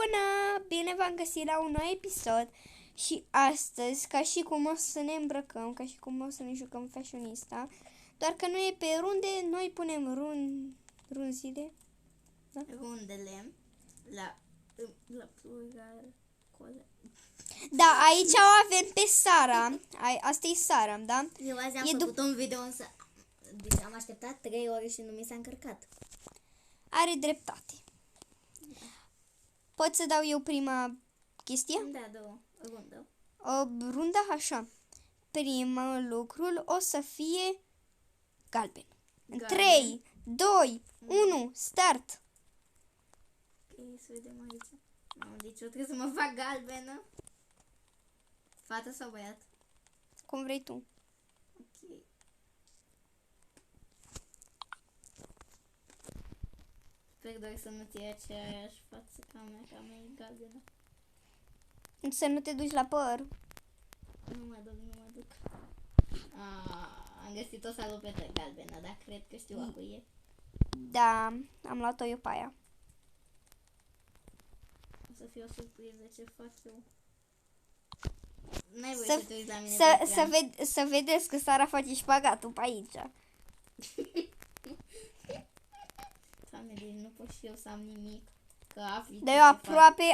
Bună! Bine v-am găsit la un nou episod și astăzi, ca și cum o să ne îmbrăcăm, ca și cum o să ne jucăm fashionista, doar că nu e pe runde, noi punem runzile. Da? Rundele la plural. Da, aici o avem pe Sara. Asta e Sara, da? Eu azi am făcut un video, însă deci am așteptat 3 ore și nu mi s-a încărcat. Are dreptate. Pot să dau eu prima chestie? Da, două. Rundă. Runda așa. Primul lucru o să fie galben. În 3, 2, 1, start! Ok, să vedem aici. No, deci eu trebuie să mă fac galbenă. Fată sau băiat? Cum vrei tu. Ok. Sper doar să nu-ți iei aceeași față ca mea e galbenă. Să nu te duci la păr. Nu mă duc. Am găsit o salopetă galbenă, dar cred că știu a cui e. Da, am luat-o eu pe aia. O să fie o surpriză ce fac eu. N-ai voie să te uiți la mine să vedeți că Sara face șpagatul pe aici. Doamne, deci nu pot și eu să am nimic. Că afli Dar eu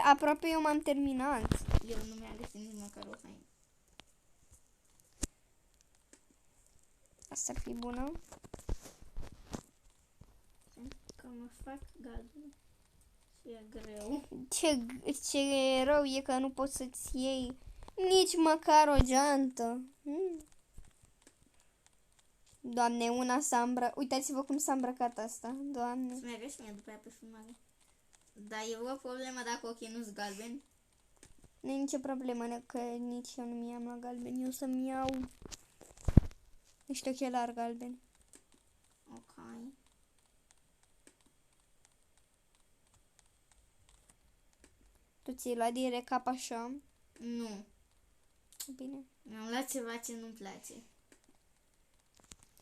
aproape eu m-am terminat. Eu nu mi-am găsit nici măcar o haină. Asta ar fi bună. Că mă fac galben. Și e greu. Ce rău e că nu poți să-ți iei nici măcar o geantă. Doamne, una s-a îmbrăcat. Uitați-vă cum s-a îmbrăcat asta. Doamne. Să meargă și mie după aia pe filmare. Dar e o problemă dacă ochii nu-s galbeni. Nu e nicio problemă, că nici eu nu mi-am la galben. Eu să-mi iau niște ochelari galbeni. Ok. Tu ți-ai luat direct cap așa? Nu. Bine. Mi-am luat ceva ce nu-mi place.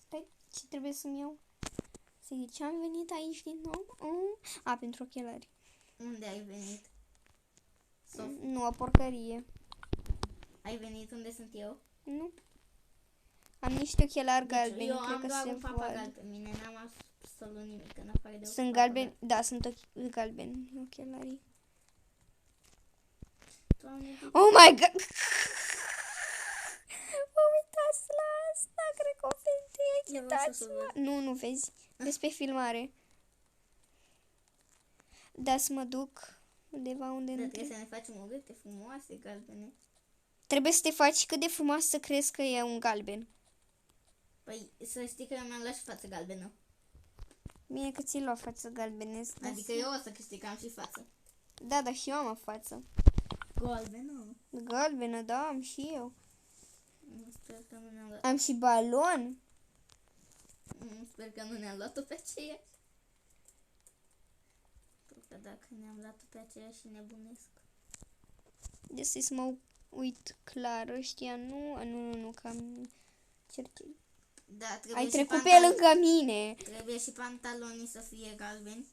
Stai, ce trebuie să-mi iau? Să zic, ce am venit aici din nou? Pentru ochelari. Unde ai venit? Nu, o porcărie. Ai venit unde sunt eu? Nu. Am niște ochelari Deci, galbeni, eu cred am că doar se un papagal văd. pe mine, n-am absolut nimic în afară de Sunt galbeni, da, sunt galbeni ochelarii. Doamne, Oh my god! Uitați la asta, cred că o femeie, Eu vreau să uitați-mă. Nu vezi. Vezi pe filmare. Da, să mă duc undeva unde dar nu trebuie să ne facem o gâte frumoase, galbene. Trebuie să te faci cât de frumos să crezi că e un galben. Păi, să știi că eu mi-am luat și față galbenă. Bine că ți-ai luat față galbene. Adică eu o să câștig, am și față. Da, dar și eu am o față. Galbenă? Galbenă, da, am și eu. Sper că nu ne-am luat. Am și balon. Sper că nu ne-am luat-o pe aceeași. Pentru că dacă ne-am luat-o pe aceeași nebunesc. De să mă uit clar, ăștia nu, că am cercei. Da, trebuie Ai și trecut pe lângă mine. Trebuie și pantalonii să fie galbeni.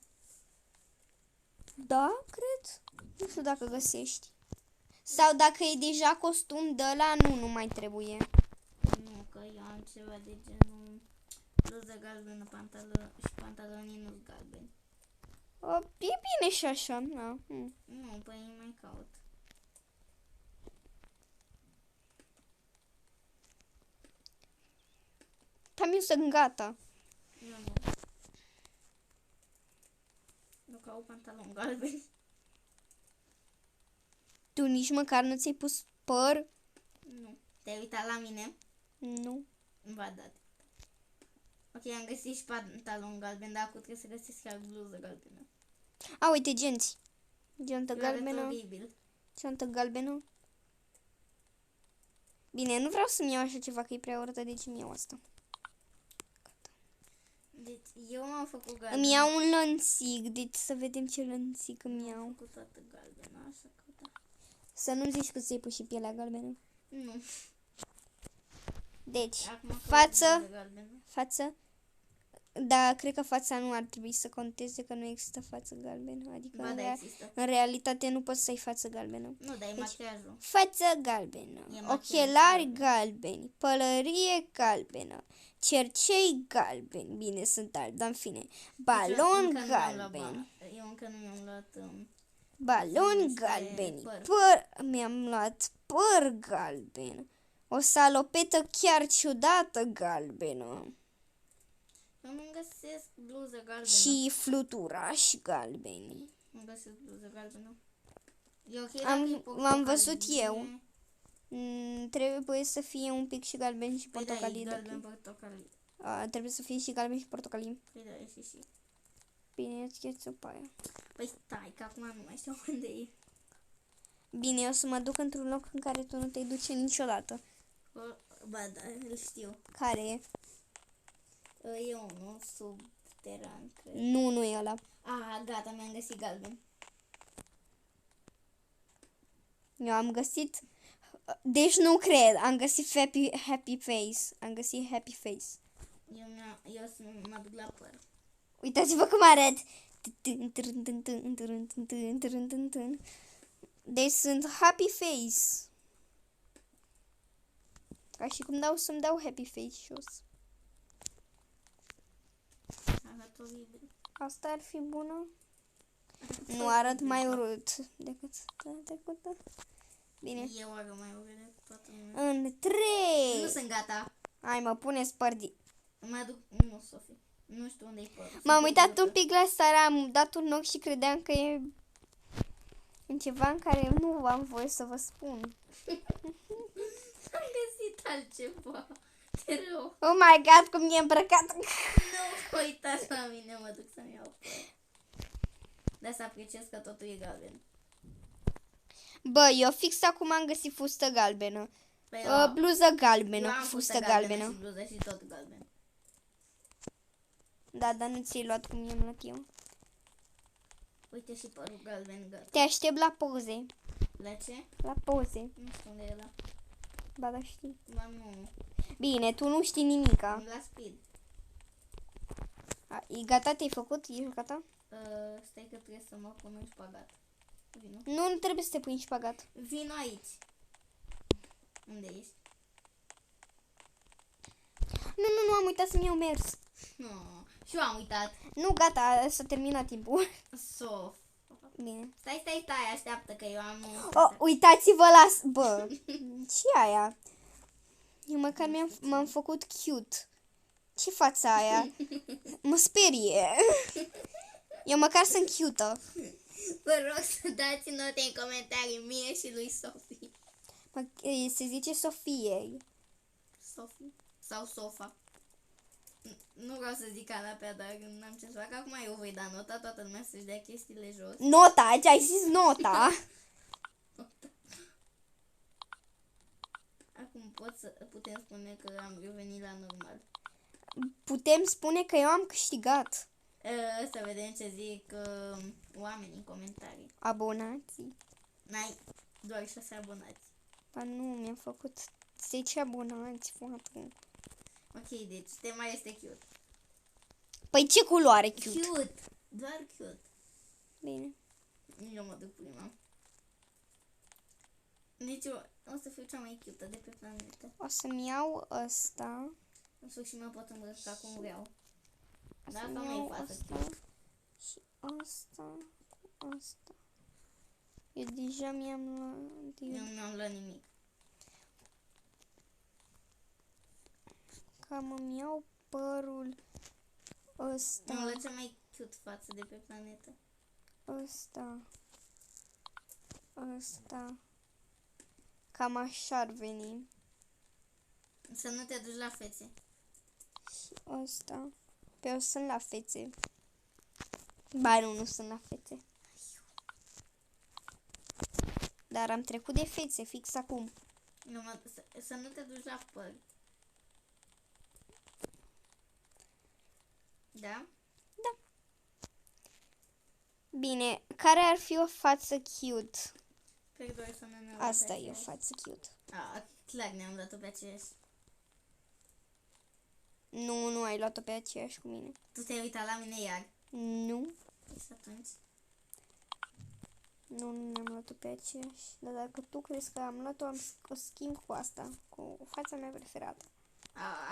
Da, cred. Nu știu dacă găsești. Sau dacă e deja costum de ăla, nu mai trebuie. Nu, că eu am ceva de genul bluză galbenă, și pantalonii nu-s galbeni. E bine și așa. Da. Nu, păi mai caut. Cam eu sunt gata. Eu nu. Nu caut pantaloni galbeni. Tu nici măcar nu ți-ai pus păr? Nu. Te-ai uitat la mine? Nu. Ba da. Ok, am găsit și pantalon galben, dar acum trebuie să găsesc chiar bluză galbenă. A, uite, genți. Geantă Eu arăt galbenă. oribil. Geantă galbenă. Bine, nu vreau să-mi iau așa ceva, că e prea urâtă, deci îmi iau asta. Deci eu m-am făcut galbenă. Îmi iau un lănțic, deci să vedem ce lănțic îmi iau. Am făcut toată galbenă, așa că da. Să nu zici că ți-ai pus și pielea galbenă. Nu. Deci, Acum față, bluză galbenă. față, dar cred că fața nu ar trebui să conteze, că nu există față galbenă. Adică Ba da, există. în realitate nu poți să ai față galbenă. Nu, dar e Deci, machiajul. față galbenă, E machiaj ochelari galben. galbeni, pălărie galbenă, cercei galbeni, bine, sunt albi, dar în fine, balon Încă nu mi-am luat galben, Eu încă nu mi-am luat... baloni Niște galbeni, păr. mi-am luat păr galben, o salopetă chiar ciudată galbenă Eu nu găsesc bluză galbenă. și fluturași galbeni. Nu găsesc bluză galbenă. E ok dacă e M-am văzut portocalie. eu. Trebuie să fie un pic și galben și Păi da, portocalii. e de galben pic. portocalii. Trebuie să fie și galben și portocalii. Păi da, e și. Bine, îți schiet pe aia. Păi stai, că acum nu mai știu unde e. Bine, eu o să mă duc într-un loc în care tu nu te duce niciodată. Ba da, îl știu. Care e? E unul subteran, cred. Nu e ăla. Gata, mi-am găsit galben. Eu am găsit... Deci nu cred. Am găsit happy face. Am găsit happy face. Eu mă duc la păr. Uitați-vă cum arăt. Deci sunt happy face. Ca și cum să-mi dau happy face jos. Arată oribil. Asta ar fi bună. Nu arăt mai urât decât trecută. Bine. Eu arăt mai urât decât toată lumea. În Nu 3. sunt gata. Hai mă, pune spărdi. Mă duc... Nu, Sofie. Nu știu unde-i părul. M-am uitat un pic la starea, am dat un ochi și credeam că e în ceva în care nu am voie să vă spun. Am găsit altceva. Te rog. Oh my god, cum e îmbrăcat. Nu, uitați la mine, mă duc să-mi iau păr. De asta apreciez că totul e galben. Bă, eu fix acum am găsit fustă galbenă. Păi Bluză galbenă eu cu am fustă galbenă. și bluză și tot galben. Da, dar nu ți-ai luat cum i-am luat eu. Uite și părul galben, gata. Te aștept la poze. La ce? La poze. Nu știu unde e ăla. Ba, da, știi. Ba nu. Bine, tu nu știi nimica. La speed. E gata? Te-ai făcut? Ești gata? Stai că trebuie să mă pun în șpagat. Vino. Nu trebuie să te pui în șpagat. Vino aici. Unde ești? Nu, am uitat să-mi iau mers. No. Și eu am uitat. Nu, gata, s-a terminat timpul. Sof. Bine. Stai, așteaptă că eu am... Uitați-vă la... Bă, ce aia? Eu măcar m-am făcut cute. Ce fața aia? Mă sperie. Eu măcar sunt cute-ă. Vă rog să dați note în comentarii mie și lui Sofie. Se zice Sofiei. Sofie? Sau Sofa. Nu vreau să zic canapea, dar n-am ce să fac. Acum eu voi da nota, toată lumea să-și dea chestiile jos. Nota, ce ai zis nota? Acum putem spune că am revenit la normal. Putem spune că eu am câștigat. Să vedem ce zic oamenii în comentarii. Abonații. N-ai doar 6 abonați. Ba nu, mi-am făcut 10 abonați, fată. Ok, deci tema este cute. Păi ce culoare cute? Cute! Doar cute. Bine. Eu mă duc prima. Deci eu o să fiu cea mai cute de pe planetă. O să-mi iau ăsta. În sfârșit mă pot îmbrăca cum vreau. O Da, să-mi sau mai iau față ăsta. cute. Și ăsta cu ăsta. Eu deja mi-am luat... Eu nu mi-am luat nimic. Cam îmi iau părul ăsta. Mi-am luat cea mai cute față de pe planetă. Ăsta. Ăsta. Cam așa ar veni. Să nu te duci la fețe. Și ăsta. Pe eu sunt la fețe. Ba nu sunt la fețe. Dar am trecut de fețe fix acum. Să nu te duci la păr. Da? Da. Bine, care ar fi o față cute? Cred doar să ne Asta pe e o aceeași. față cute. Clar ne-am dat-o pe aceeași. Nu, nu ai luat-o pe aceeași cu mine. Tu te-ai uitat la mine iar. Nu. Păi și atunci. Nu, nu ne-am luat-o pe aceeași. Dar dacă tu crezi că am luat-o, o schimb cu asta. Cu fața mea preferată.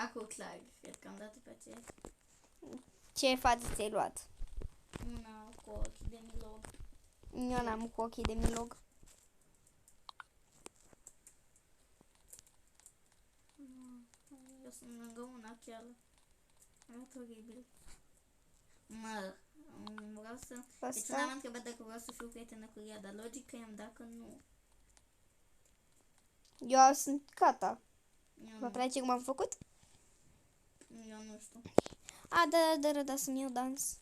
Acum clar, cred că am dat-o pe aceea. Ce față ți-ai luat? Una cu ochii de milog. Eu n-am cu ochii de milog. Eu sunt lângă una chiar. Arată oribil. Mă, vreau să... Deci Asta? una m-a întrebat dacă vreau să fiu prietenă cu ea, dar logic că i-am dacă nu. Eu sunt gata. Eu Vă nu, place cum am făcut? eu nu știu. A, da, să-mi iau dans.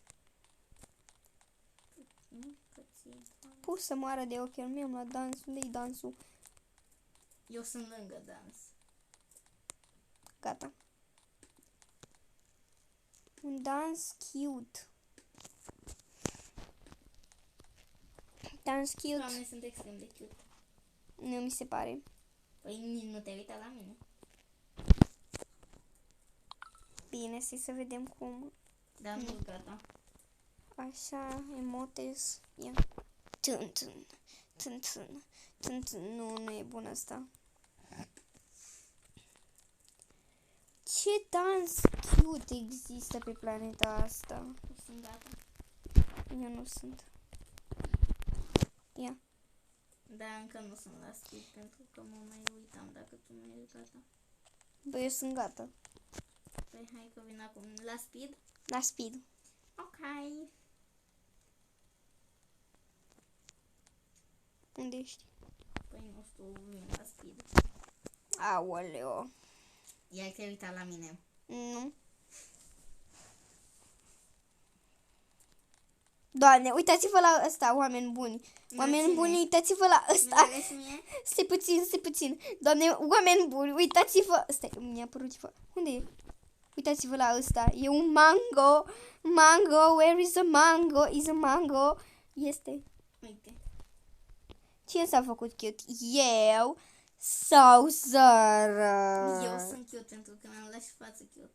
Nu, că ție. Pus să moară de ochi, eu nu mi-am luat dans. Unde-i dansul? Eu sunt lângă dans. Gata. Un dans cute. Dans cute. Doamne, sunt extrem de cute. Nu mi se pare. Păi nici nu te-ai uitat la mine. Bine, să vedem cum. Dar nu gata. Așa, emotes. Ia. Tun, tun, tun, tun, tun, tun. Nu, nu e bun asta. Ce dans cute există pe planeta asta? Eu sunt gata. Eu nu sunt. Ia. Dar încă nu sunt la speed pentru că mă mai uitam dacă tu nu ești gata. Bă, eu sunt gata. Păi hai că vin acum la speed. La speed. Ok. Unde ești? Păi nu știu, vin la speed. Aoleo. Iar te-ai uitat la mine. Nu. Doamne, uitați-vă la ăsta, oameni buni. Oameni cine? buni, uitați-vă la Mi-l ăsta. arăți mie? Stai puțin. Doamne, oameni buni, uitați-vă. Stai, mi-a apărut ceva. Unde e? Uitați-vă la ăsta. E un mango. Mango, where is a mango? Is a mango. Este. Uite. Cine s-a făcut cute? Eu sau Zara? Eu sunt cute pentru că mi-am luat și față cute.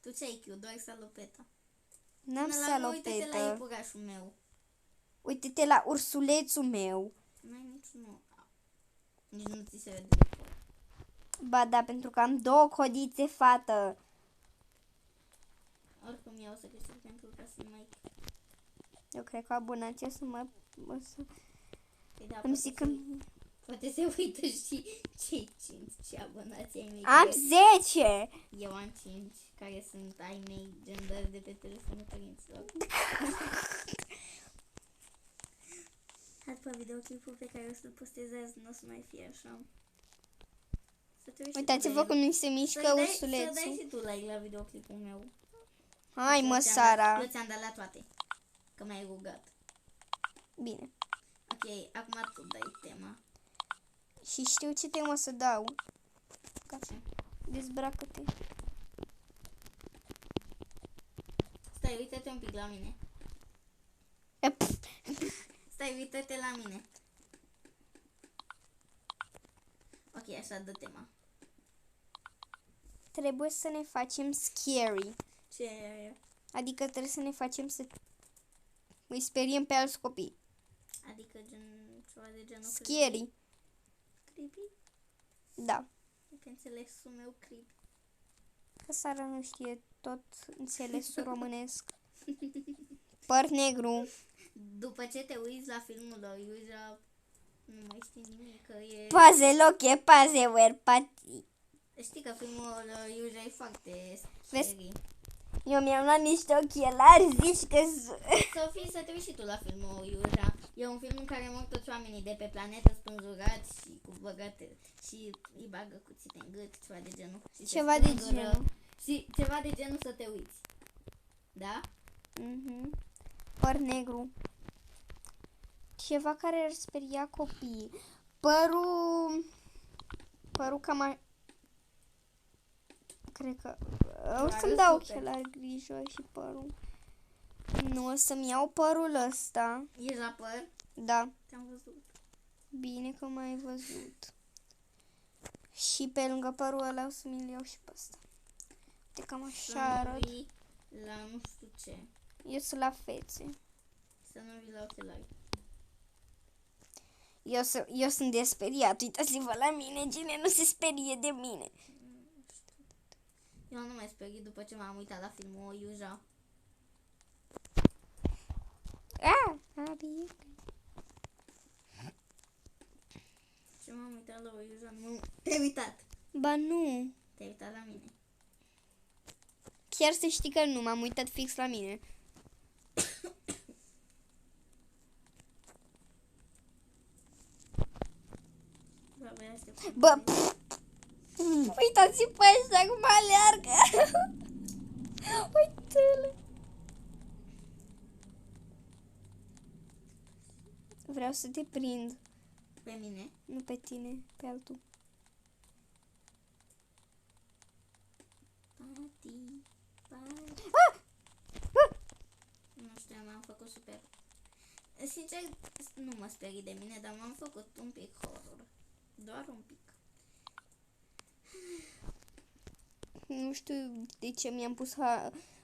Tu ce ai cute? Doar salopeta. N-am Până la urmă, uite-te la salopetă. iepurașul meu. Uite-te la ursulețul meu. N-ai niciunul. Nici nu ți se vede de acolo. Ba da, pentru că am două codițe, fată. Oricum eu o să câștig pentru că sunt mai... Eu cred că abonația să mă... Păi da, Îmi zic că... poate se uită și cei 5 ce abonați ai mei. Am care- 10! Eu am 5 care sunt ai mei gendari de pe telefonul părinților. După videoclipul pe care o să-l postez azi nu o să mai fie așa. Să te uiți și tu Uitați-vă la el. cum mi se mișcă Să dai ursulețul. și tu like la videoclipul meu. Hai mă, Eu Sara. ți-am dat la toate. Că m-ai rugat. Bine. Ok, acum tu dai tema. Și știu ce temă să dau. Gata. Dezbracă-te. Stai, uite-te un pic la mine. Stai, uite-te la mine. Ok, așa dă tema. Trebuie să ne facem scary. Ce e? Adică trebuie să ne facem să îi speriem pe alți copii. Adică ceva de genul Scary. creepy? Da. E pe înțelesul meu creepy. Că Sara nu știe tot înțelesul românesc. Păr negru. După ce te uiți la filmul lui Iuja, nu mai știi nimic, că e... Paze loche, paze wer pati. Știi că filmul lui Iuja e foarte Vezi? scary. Eu mi-am luat niște ochelari, zici că... Sofie, să te uiți și tu la filmul Iuja. E un film în care mor toți oamenii de pe planetă spânzurați și cu băgate și îi bagă cuțite în gât, ceva de genul. Și se Ceva de strângură. genul. Și ceva de genul să te uiți. Da? Mhm. Păr negru. Ceva care ar speria copiii. Părul cam cred că o să-mi dau super. ochelari grijă și părul. Nu, o să-mi iau părul ăsta. Ești la păr? Da, Te-am văzut. bine că m-ai văzut. Și pe lângă părul ăla o să mi-l iau și pe ăsta. Uite, cam Să așa nu arăt. vii la nu știu ce. Eu sunt la fețe. Să nu vii la ochelari. Eu sunt desperiat. Uitați-vă la mine. Cine nu se sperie de mine? Eu nu mai sperit după ce m-am uitat la filmul Iuja. Abi. Ce m-am uitat la Iuja, nu... Te-ai uitat. Ba nu. Te-ai uitat la mine. Chiar să știi că nu. M-am uitat fix la mine. Bă, uitați-vă pe ăștia cum aleargă. Uite-le. Vreau să te prind. Pe mine? Nu pe tine, pe altul. Pati. Nu știu, m-am făcut super. Sincer, nu mă sperii de mine, dar m-am făcut un pic horror. Doar un pic. Nu știu de ce mi-am pus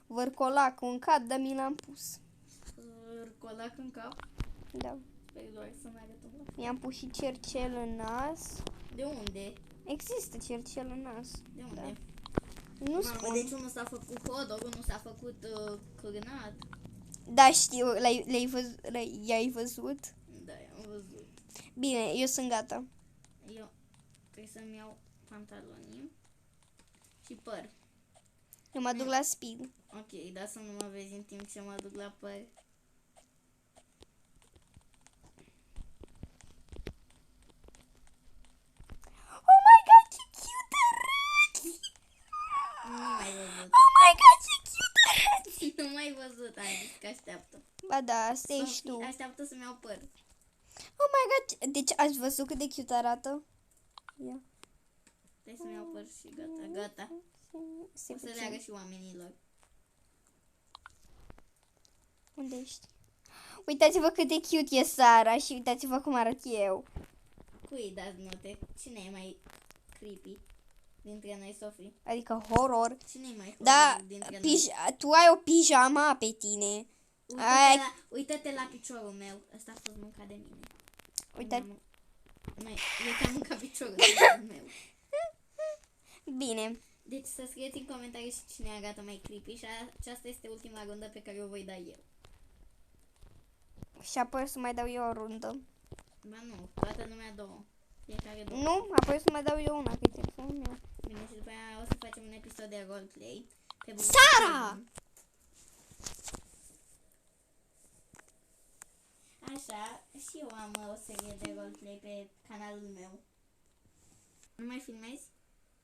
vărcolacul în cap, dar mi l-am pus. Colac în cap. Da. Sper doar să mai arătăm la. Mi-am pus și cercel în nas. De unde? Există cercel în nas. De unde? Da. Nu Mamă, spun. deci unul s-a făcut hot, unul s-a făcut cârnat. Da, știu, i-ai văzut? Da, am văzut. Bine, eu sunt gata. Eu trebuie să-mi iau pantalonii și păr. Eu mă duc la speed. Ok, dar să nu mă vezi în timp ce mă duc la păr. Oh my god, ce cute arăți! Nu mai văzut. Oh my god, ce cute arăți! Nu mai văzut, am zis că așteaptă. Ba da, asta ești tu. Așteaptă să-mi iau păr. Oh my god, deci ați văzut cât de cute arată? Ia. Trebuie să-mi iau păr și gata, gata. Se O să puțin. leagă și oamenilor. Unde ești? Uitați-vă cât de cute e Sara și uitați-vă cum arăt eu. Cui dați note? Cine e mai creepy dintre noi, Sofie? Adică horror. Cine e mai horror Da, dintre noi? tu ai o pijama pe tine. Uită-te la piciorul meu. Ăsta a fost mâncat de mine. Uitați. Eu te-am mâncat piciorul de meu. Bine. Deci să scrieți în comentarii și cine arată mai creepy și aceasta este ultima rundă pe care o voi da eu. Și apoi o să mai dau eu o rundă. Ba nu, toată lumea două. Fiecare două. Nu, apoi o să mai dau eu una, că e telefonul meu. Bine, și după aia o să facem un episod de roleplay. Pe Sara! Așa, și eu am o serie de roleplay pe canalul meu. Nu mai filmezi?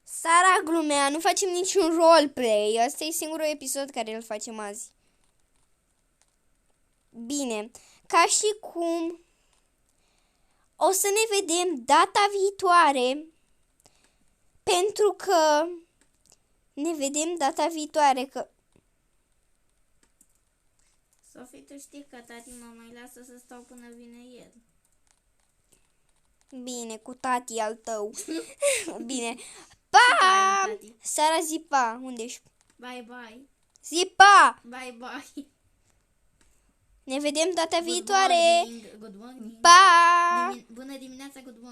Sara glumea, nu facem niciun roleplay. Asta e singurul episod care îl facem azi. Bine, ca și cum o să ne vedem data viitoare, pentru că ne vedem data viitoare, că Sofie, tu știi că tati mă mai lasă să stau până vine el. bine, cu tati al tău. Bine. Pa! Tati. Sara, zi pa. Unde ești? Bye bye. Zi pa! Bye bye. Ne vedem data Good viitoare. morning. Good morning. Pa! Bună dimineața, good morning.